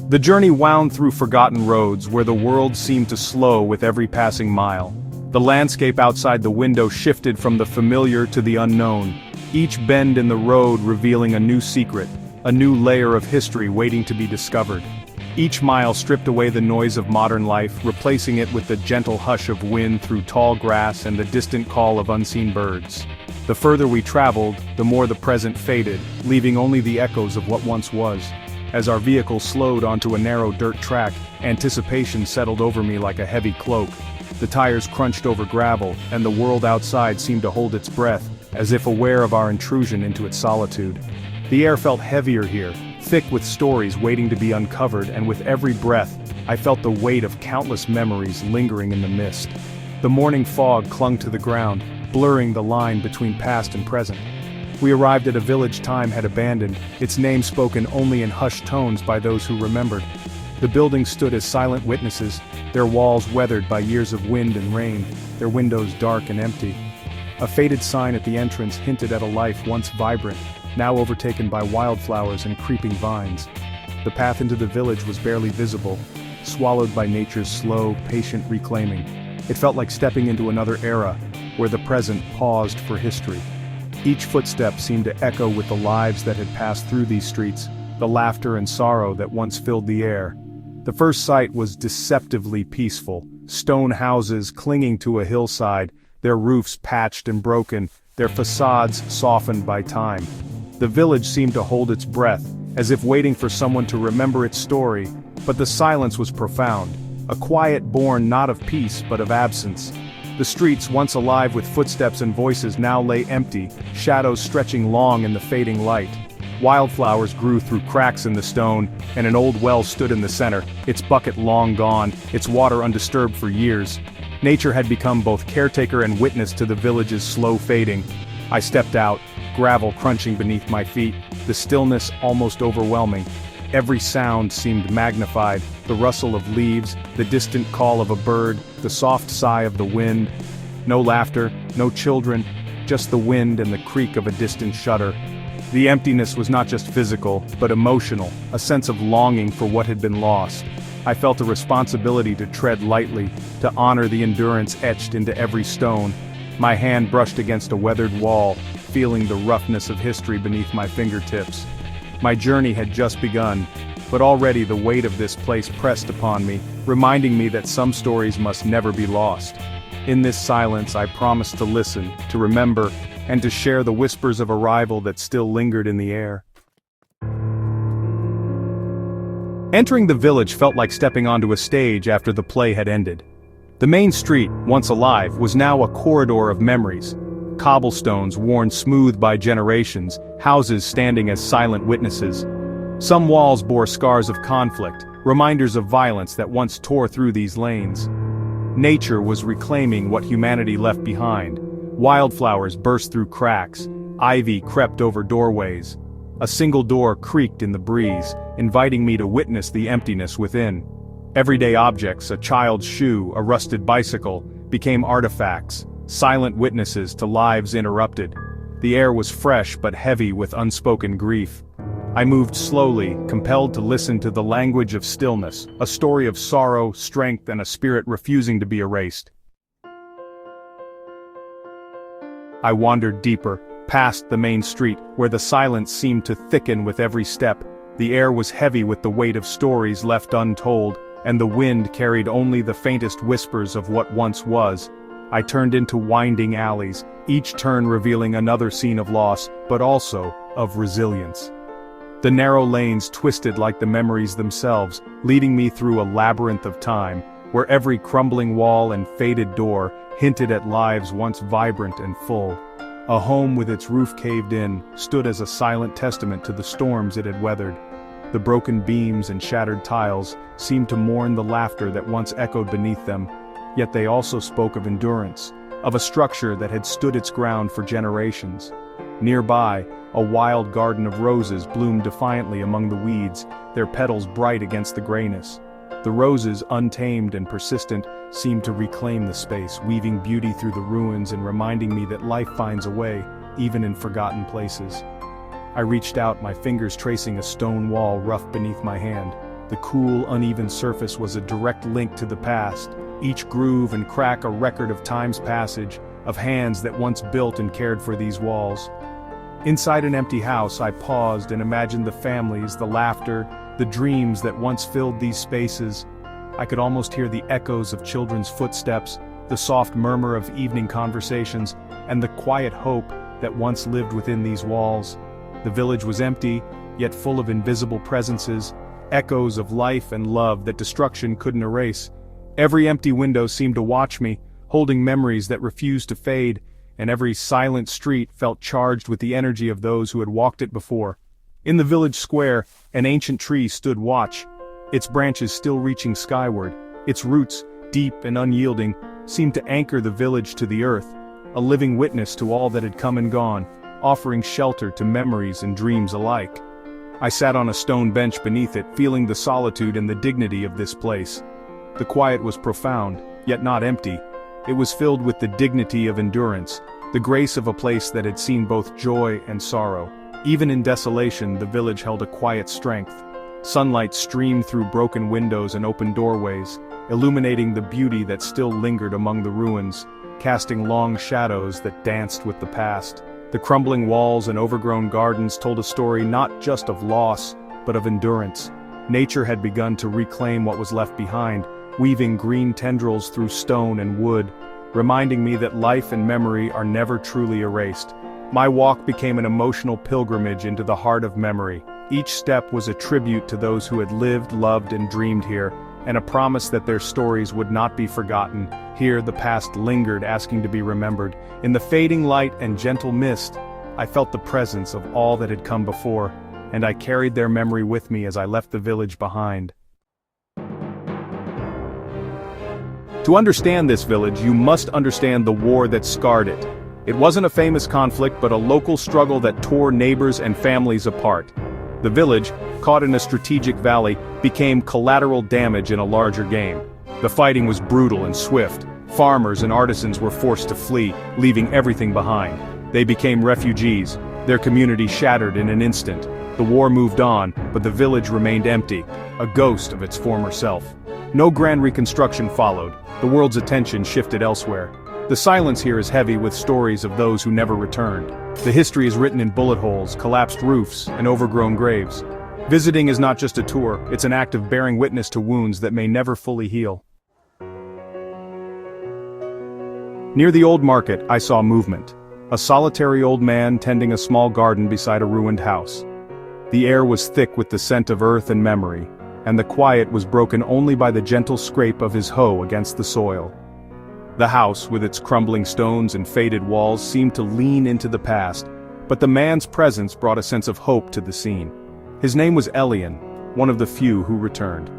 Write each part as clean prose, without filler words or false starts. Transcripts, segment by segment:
The journey wound through forgotten roads where the world seemed to slow with every passing mile. The landscape outside the window shifted from the familiar to the unknown, each bend in the road revealing a new secret, a new layer of history waiting to be discovered. Each mile stripped away the noise of modern life, replacing it with the gentle hush of wind through tall grass and the distant call of unseen birds. The further we traveled, the more the present faded, leaving only the echoes of what once was. As our vehicle slowed onto a narrow dirt track, anticipation settled over me like a heavy cloak. The tires crunched over gravel, and the world outside seemed to hold its breath, as if aware of our intrusion into its solitude. The air felt heavier here, thick with stories waiting to be uncovered, and with every breath, I felt the weight of countless memories lingering in the mist. The morning fog clung to the ground, blurring the line between past and present. We arrived at a village time had abandoned, its name spoken only in hushed tones by those who remembered. The buildings stood as silent witnesses, their walls weathered by years of wind and rain, their windows dark and empty. A faded sign at the entrance hinted at a life once vibrant, now overtaken by wildflowers and creeping vines. The path into the village was barely visible, swallowed by nature's slow, patient reclaiming. It felt like stepping into another era, where the present paused for history. Each footstep seemed to echo with the lives that had passed through these streets, the laughter and sorrow that once filled the air. The first sight was deceptively peaceful, stone houses clinging to a hillside, their roofs patched and broken, their facades softened by time. The village seemed to hold its breath, as if waiting for someone to remember its story, but the silence was profound, a quiet born not of peace but of absence. The streets, once alive with footsteps and voices, now lay empty, shadows stretching long in the fading light. Wildflowers grew through cracks in the stone, and an old well stood in the center, its bucket long gone, its water undisturbed for years. Nature had become both caretaker and witness to the village's slow fading. I stepped out, gravel crunching beneath my feet, the stillness almost overwhelming. Every sound seemed magnified, the rustle of leaves, the distant call of a bird, the soft sigh of the wind. No laughter, no children, just the wind and the creak of a distant shutter. The emptiness was not just physical, but emotional, a sense of longing for what had been lost. I felt a responsibility to tread lightly, to honor the endurance etched into every stone. My hand brushed against a weathered wall, feeling the roughness of history beneath my fingertips. My journey had just begun, but already the weight of this place pressed upon me, reminding me that some stories must never be lost. In this silence I promised to listen, to remember, and to share the whispers of arrival that still lingered in the air. Entering the village felt like stepping onto a stage after the play had ended. The main street, once alive, was now a corridor of memories. Cobblestones worn smooth by generations, houses standing as silent witnesses. Some walls bore scars of conflict, reminders of violence that once tore through these lanes. Nature was reclaiming what humanity left behind. Wildflowers burst through cracks, ivy crept over doorways. A single door creaked in the breeze, inviting me to witness the emptiness within. Everyday objects, a child's shoe, a rusted bicycle, became artifacts, silent witnesses to lives interrupted. The air was fresh but heavy with unspoken grief. I moved slowly, compelled to listen to the language of stillness, a story of sorrow, strength, and a spirit refusing to be erased. I wandered deeper, past the main street, where the silence seemed to thicken with every step. The air was heavy with the weight of stories left untold, and the wind carried only the faintest whispers of what once was. I turned into winding alleys, each turn revealing another scene of loss, but also of resilience. The narrow lanes twisted like the memories themselves, leading me through a labyrinth of time, where every crumbling wall and faded door hinted at lives once vibrant and full. A home with its roof caved in stood as a silent testament to the storms it had weathered. The broken beams and shattered tiles seemed to mourn the laughter that once echoed beneath them, yet they also spoke of endurance, of a structure that had stood its ground for generations. Nearby, a wild garden of roses bloomed defiantly among the weeds, their petals bright against the grayness. The roses, untamed and persistent, seemed to reclaim the space, weaving beauty through the ruins and reminding me that life finds a way, even in forgotten places. I reached out, my fingers tracing a stone wall rough beneath my hand. The cool, uneven surface was a direct link to the past, each groove and crack a record of time's passage, of hands that once built and cared for these walls. Inside an empty house, I paused and imagined the families, the laughter, the dreams that once filled these spaces. I could almost hear the echoes of children's footsteps, the soft murmur of evening conversations, and the quiet hope that once lived within these walls. The village was empty, yet full of invisible presences, echoes of life and love that destruction couldn't erase. Every empty window seemed to watch me, holding memories that refused to fade, and every silent street felt charged with the energy of those who had walked it before. In the village square, an ancient tree stood watch, its branches still reaching skyward. Its roots, deep and unyielding, seemed to anchor the village to the earth, a living witness to all that had come and gone, offering shelter to memories and dreams alike. I sat on a stone bench beneath it, feeling the solitude and the dignity of this place. The quiet was profound, yet not empty. It was filled with the dignity of endurance, the grace of a place that had seen both joy and sorrow. Even in desolation, the village held a quiet strength. Sunlight streamed through broken windows and open doorways, illuminating the beauty that still lingered among the ruins, casting long shadows that danced with the past. The crumbling walls and overgrown gardens told a story not just of loss, but of endurance. Nature had begun to reclaim what was left behind, weaving green tendrils through stone and wood, reminding me that life and memory are never truly erased. My walk became an emotional pilgrimage into the heart of memory. Each step was a tribute to those who had lived, loved, and dreamed here, and a promise that their stories would not be forgotten. Here the past lingered, asking to be remembered. In the fading light and gentle mist, I felt the presence of all that had come before, and I carried their memory with me as I left the village behind. To understand this village, you must understand the war that scarred it. It wasn't a famous conflict, but a local struggle that tore neighbors and families apart. The village, caught in a strategic valley, became collateral damage in a larger game. The fighting was brutal and swift. Farmers and artisans were forced to flee, leaving everything behind. They became refugees, their community shattered in an instant. The war moved on, but the village remained empty, a ghost of its former self. No grand reconstruction followed. The world's attention shifted elsewhere. The silence here is heavy with stories of those who never returned. The history is written in bullet holes, collapsed roofs, and overgrown graves. Visiting is not just a tour, it's an act of bearing witness to wounds that may never fully heal. Near the old market, I saw movement. A solitary old man tending a small garden beside a ruined house. The air was thick with the scent of earth and memory, and the quiet was broken only by the gentle scrape of his hoe against the soil. The house, with its crumbling stones and faded walls, seemed to lean into the past, but the man's presence brought a sense of hope to the scene. His name was Elian, one of the few who returned.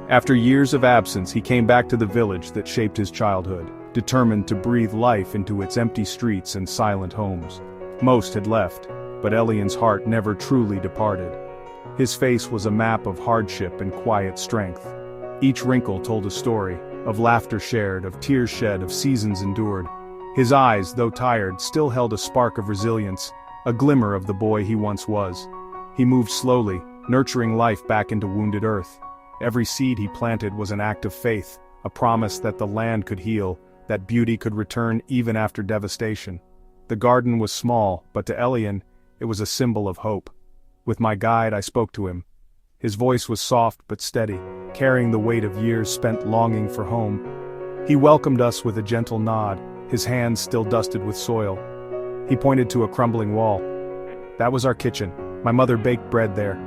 After years of absence, he came back to the village that shaped his childhood, determined to breathe life into its empty streets and silent homes. Most had left, but Elian's heart never truly departed. His face was a map of hardship and quiet strength. Each wrinkle told a story, of laughter shared, of tears shed, of seasons endured. His eyes, though tired, still held a spark of resilience, a glimmer of the boy he once was. He moved slowly, nurturing life back into wounded earth. Every seed he planted was an act of faith, a promise that the land could heal, that beauty could return even after devastation. The garden was small, but to Elian, it was a symbol of hope. With my guide, I spoke to him. His voice was soft but steady, carrying the weight of years spent longing for home. He welcomed us with a gentle nod, his hands still dusted with soil. He pointed to a crumbling wall. That was our kitchen. My mother baked bread there.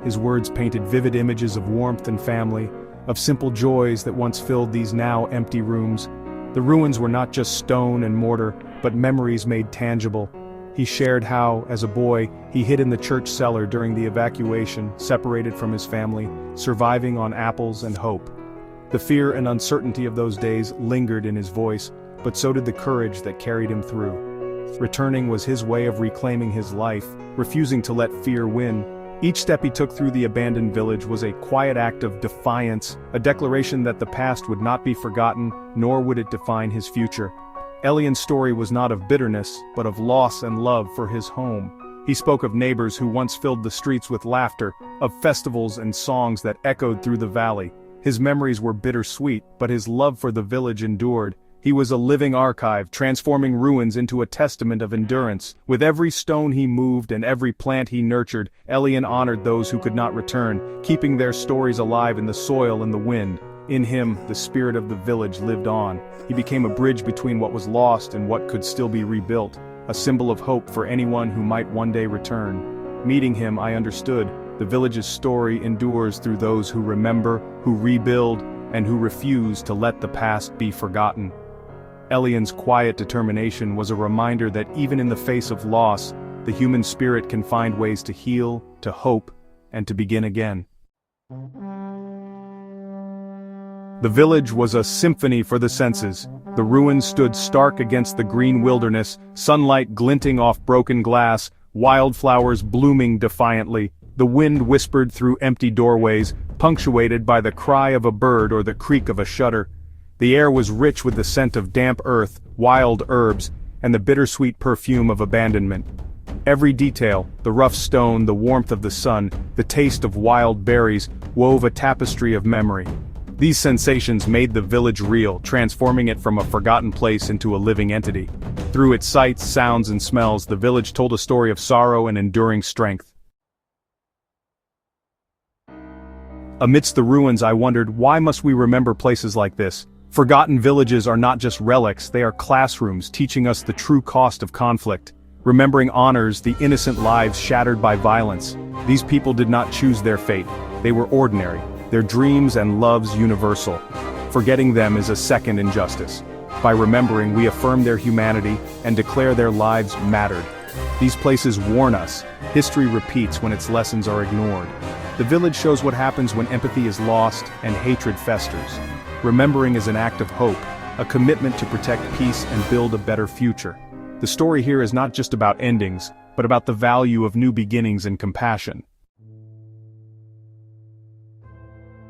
His words painted vivid images of warmth and family, of simple joys that once filled these now empty rooms. The ruins were not just stone and mortar, but memories made tangible. He shared how, as a boy, he hid in the church cellar during the evacuation, separated from his family, surviving on apples and hope. The fear and uncertainty of those days lingered in his voice, but so did the courage that carried him through. Returning was his way of reclaiming his life, refusing to let fear win. Each step he took through the abandoned village was a quiet act of defiance, a declaration that the past would not be forgotten, nor would it define his future. Elian's story was not of bitterness, but of loss and love for his home. He spoke of neighbors who once filled the streets with laughter, of festivals and songs that echoed through the valley. His memories were bittersweet, but his love for the village endured. He was a living archive, transforming ruins into a testament of endurance. With every stone he moved and every plant he nurtured, Elian honored those who could not return, keeping their stories alive in the soil and the wind. In him, the spirit of the village lived on. He became a bridge between what was lost and what could still be rebuilt, a symbol of hope for anyone who might one day return. Meeting him, I understood. The village's story endures through those who remember, who rebuild, and who refuse to let the past be forgotten. Elian's quiet determination was a reminder that even in the face of loss, the human spirit can find ways to heal, to hope, and to begin again. The village was a symphony for the senses. The ruins stood stark against the green wilderness, sunlight glinting off broken glass, wildflowers blooming defiantly. The wind whispered through empty doorways, punctuated by the cry of a bird or the creak of a shutter. The air was rich with the scent of damp earth, wild herbs, and the bittersweet perfume of abandonment. Every detail, the rough stone, the warmth of the sun, the taste of wild berries, wove a tapestry of memory. These sensations made the village real, transforming it from a forgotten place into a living entity. Through its sights, sounds, and smells, the village told a story of sorrow and enduring strength. Amidst the ruins, I wondered, why must we remember places like this? Forgotten villages are not just relics, they are classrooms teaching us the true cost of conflict. Remembering honors the innocent lives shattered by violence. These people did not choose their fate. They were ordinary, their dreams and loves universal. Forgetting them is a second injustice. By remembering, we affirm their humanity and declare their lives mattered. These places warn us. History repeats when its lessons are ignored. The village shows what happens when empathy is lost and hatred festers. Remembering is an act of hope, a commitment to protect peace and build a better future. The story here is not just about endings, but about the value of new beginnings and compassion.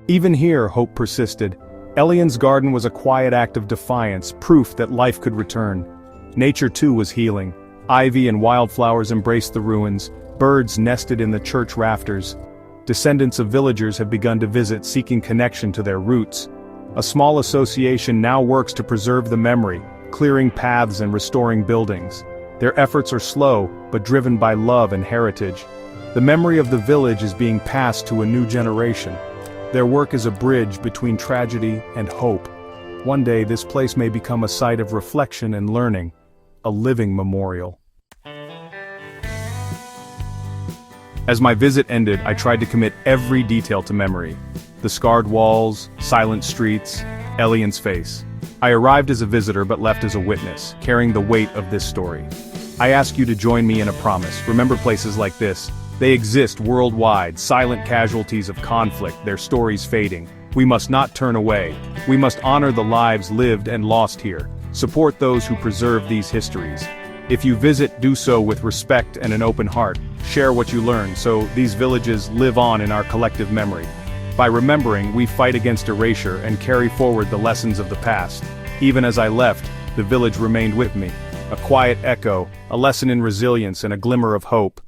Even here, hope persisted. Elian's garden was a quiet act of defiance, proof that life could return. Nature too was healing. Ivy and wildflowers embraced the ruins, birds nested in the church rafters. Descendants of villagers have begun to visit, seeking connection to their roots. A small association now works to preserve the memory, clearing paths and restoring buildings. Their efforts are slow, but driven by love and heritage. The memory of the village is being passed to a new generation. Their work is a bridge between tragedy and hope. One day this place may become a site of reflection and learning, a living memorial. As my visit ended, I tried to commit every detail to memory. The scarred walls, silent streets, Elian's face. I arrived as a visitor but left as a witness, carrying the weight of this story. I ask you to join me in a promise. Remember places like this. They exist worldwide, silent casualties of conflict, their stories fading. We must not turn away. We must honor the lives lived and lost here. Support those who preserve these histories. If you visit, do so with respect and an open heart. Share what you learn so these villages live on in our collective memory. By remembering, we fight against erasure and carry forward the lessons of the past. Even as I left, the village remained with me. A quiet echo, a lesson in resilience and a glimmer of hope.